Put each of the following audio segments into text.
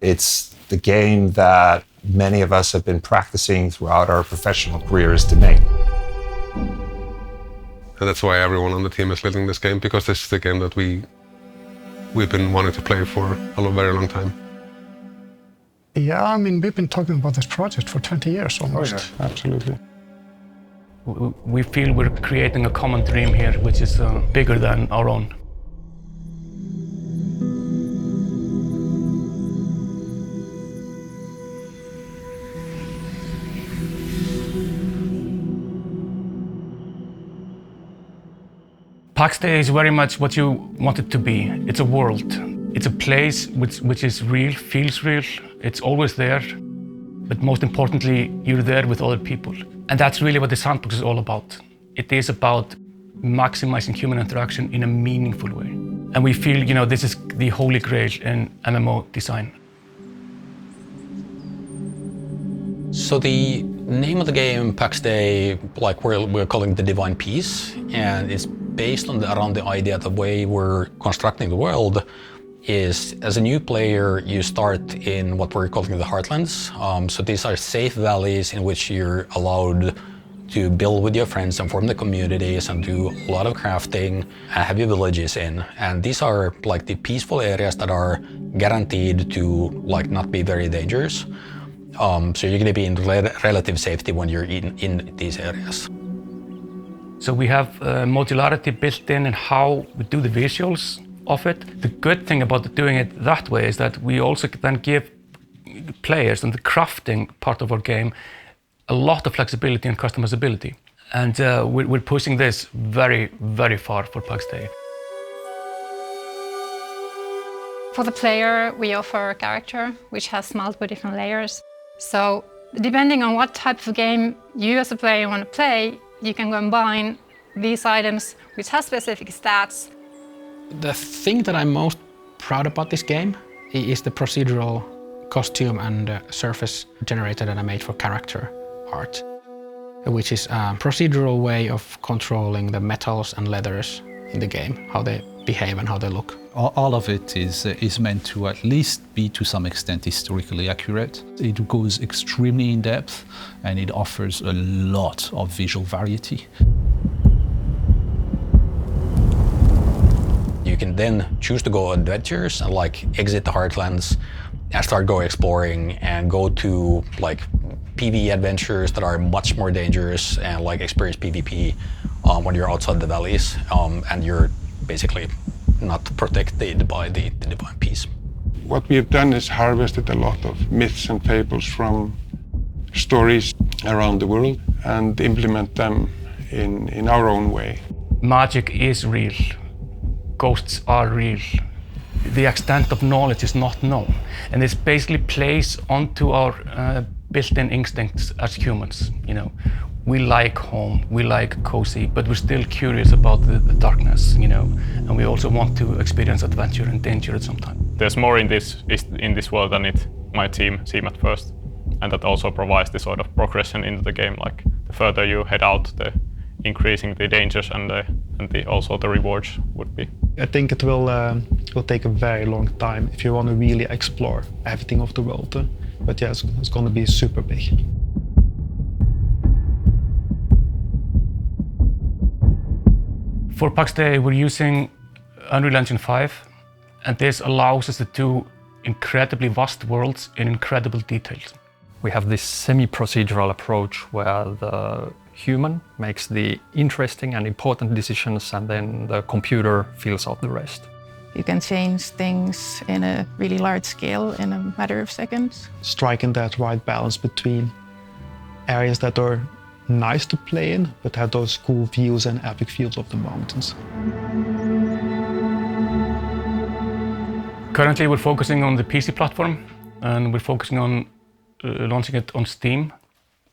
It's the game that many of us have been practicing throughout our professional careers to make. And that's why everyone on the team is leading this game, because this is the game that we've been wanting to play for a very long time. Yeah, I mean, we've been talking about this project for 20 years almost. Oh, yeah, absolutely. We feel we're creating a common dream here, which is bigger than our own. PAX Day is very much what you want it to be. It's a world. It's a place which is real, feels real. It's always there. But most importantly, you're there with other people. And that's really what the Sandbox is all about. It is about maximizing human interaction in a meaningful way. And we feel, this is the holy grail in MMO design. So the name of the game, PAX Day, like we're calling the Divine Peace, and it's based on around the idea the way we're constructing the world is, as a new player, you start in what we're calling the Heartlands. So these are safe valleys in which you're allowed to build with your friends and form the communities and do a lot of crafting and have your villages in. And these are like the peaceful areas that are guaranteed to not be very dangerous. So you're going to be in relative safety when you're in these areas. So we have modularity built in how we do the visuals of it. The good thing about doing it that way is that we also then give players in the crafting part of our game a lot of flexibility and customizability. And we're pushing this very, very far for PAX Day. For the player, we offer a character which has multiple different layers. So depending on what type of game you as a player want to play, you can combine these items which have specific stats. The thing that I'm most proud about this game is the procedural costume and surface generator that I made for character art, which is a procedural way of controlling the metals and leathers in the game, how they behave and how they look. All of it is meant to at least be, to some extent, historically accurate. It goes extremely in depth and it offers a lot of visual variety. You can then choose to go on adventures and exit the Heartlands and start go exploring and go to PvE adventures that are much more dangerous and experience PvP when you're outside the valleys and you're basically not protected by the Divine Peace. What we have done is harvested a lot of myths and fables from stories around the world and implement them in our own way. Magic is real. Ghosts are real. The extent of knowledge is not known. And this basically plays onto our built-in instincts as humans. We like home, we like cozy, but we're still curious about the darkness, and we also want to experience adventure and danger at some time. There's more in this world than it might seem at first, and that also provides this sort of progression into the game. The further you head out, the increasing the dangers and also the rewards would be. I think it will take a very long time if you want to really explore everything of the world. But yeah, it's going to be super big. For PAX Day, we're using Unreal Engine 5, and this allows us to do incredibly vast worlds in incredible details. We have this semi-procedural approach where the human makes the interesting and important decisions and then the computer fills out the rest. You can change things in a really large scale in a matter of seconds. Striking that right balance between areas that are nice to play in, but have those cool views and epic views of the mountains. Currently, we're focusing on the PC platform, and we're focusing on launching it on Steam.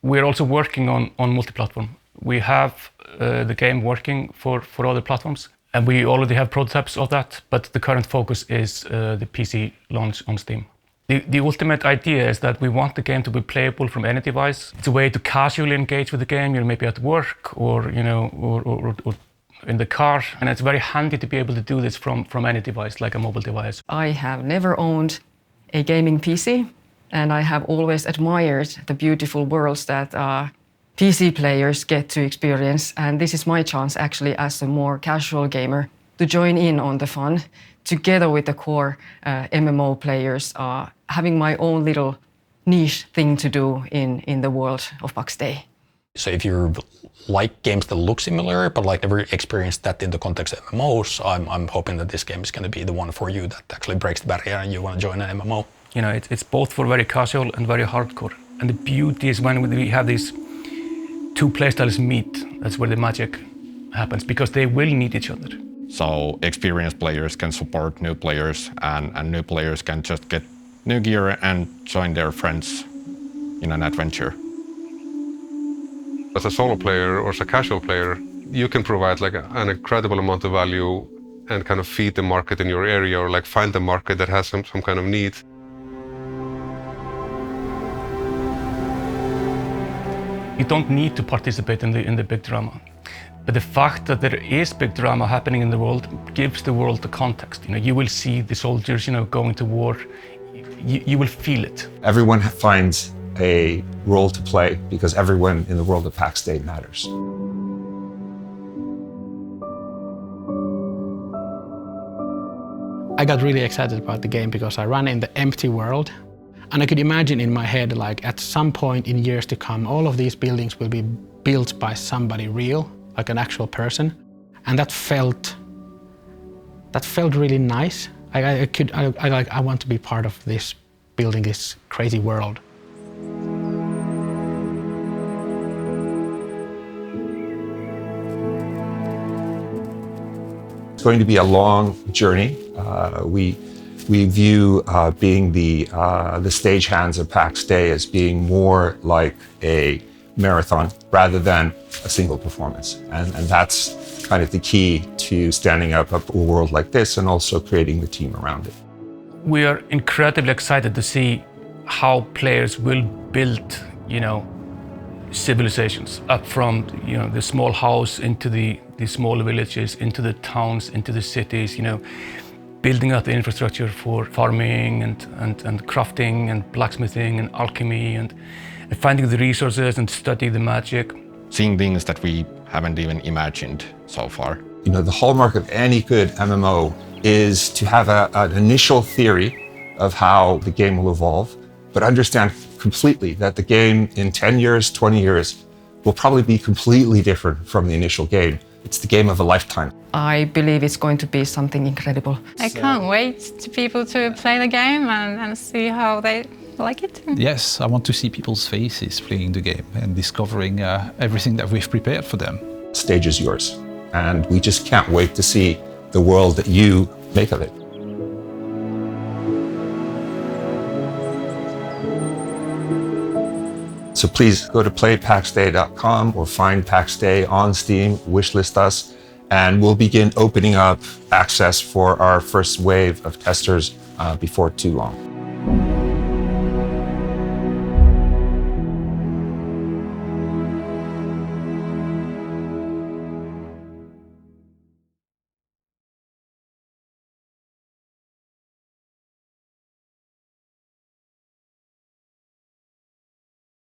We're also working on multi-platform. We have the game working for other platforms, and we already have prototypes of that, but the current focus is the PC launch on Steam. The ultimate idea is that we want the game to be playable from any device. It's a way to casually engage with the game. You're maybe at work or in the car, and it's very handy to be able to do this from any device, like a mobile device. I have never owned a gaming PC, and I have always admired the beautiful worlds that PC players get to experience. And this is my chance, actually, as a more casual gamer, to join in on the fun, together with the core MMO players, having my own little niche thing to do in the world of Pax Day. So if you like games that look similar, but like never experienced that in the context of MMOs, I'm hoping that this game is going to be the one for you that actually breaks the barrier and you want to join an MMO. You know, it's both for very casual and very hardcore. And the beauty is when we have these two playstyles meet, that's where the magic happens, because they will need each other. So experienced players can support new players, and new players can just get new gear and join their friends in an adventure. As a solo player or as a casual player, you can provide like an incredible amount of value and kind of feed the market in your area, or like find the market that has some kind of need. You don't need to participate in the big drama. But the fact that there is big drama happening in the world gives the world the context. You know, you will see the soldiers, going to war. You will feel it. Everyone finds a role to play because everyone in the world of Pax Day matters. I got really excited about the game because I ran in the empty world. And I could imagine in my head, like at some point in years to come, all of these buildings will be built by somebody real, like an actual person. And that felt really nice. I want to be part of this, building this crazy world. It's going to be a long journey. We view being the stagehands of Pax Day as being more like a marathon rather than a single performance. And that's kind of the key to standing up a world like this and also creating the team around it. We are incredibly excited to see how players will build, civilizations up from, the small house into the small villages, into the towns, into the cities, building up the infrastructure for farming and crafting and blacksmithing and alchemy and finding the resources and studying the magic. Seeing things that we haven't even imagined so far. The hallmark of any good MMO is to have an initial theory of how the game will evolve, but understand completely that the game in 10 years, 20 years will probably be completely different from the initial game. It's the game of a lifetime. I believe it's going to be something incredible. I can't wait to people to play the game and see how they like it. Yes, I want to see people's faces playing the game and discovering everything that we've prepared for them. Stage is yours, and we just can't wait to see the world that you make of it. So please go to playpaxday.com or find Pax Day on Steam, wishlist us, and we'll begin opening up access for our first wave of testers before too long.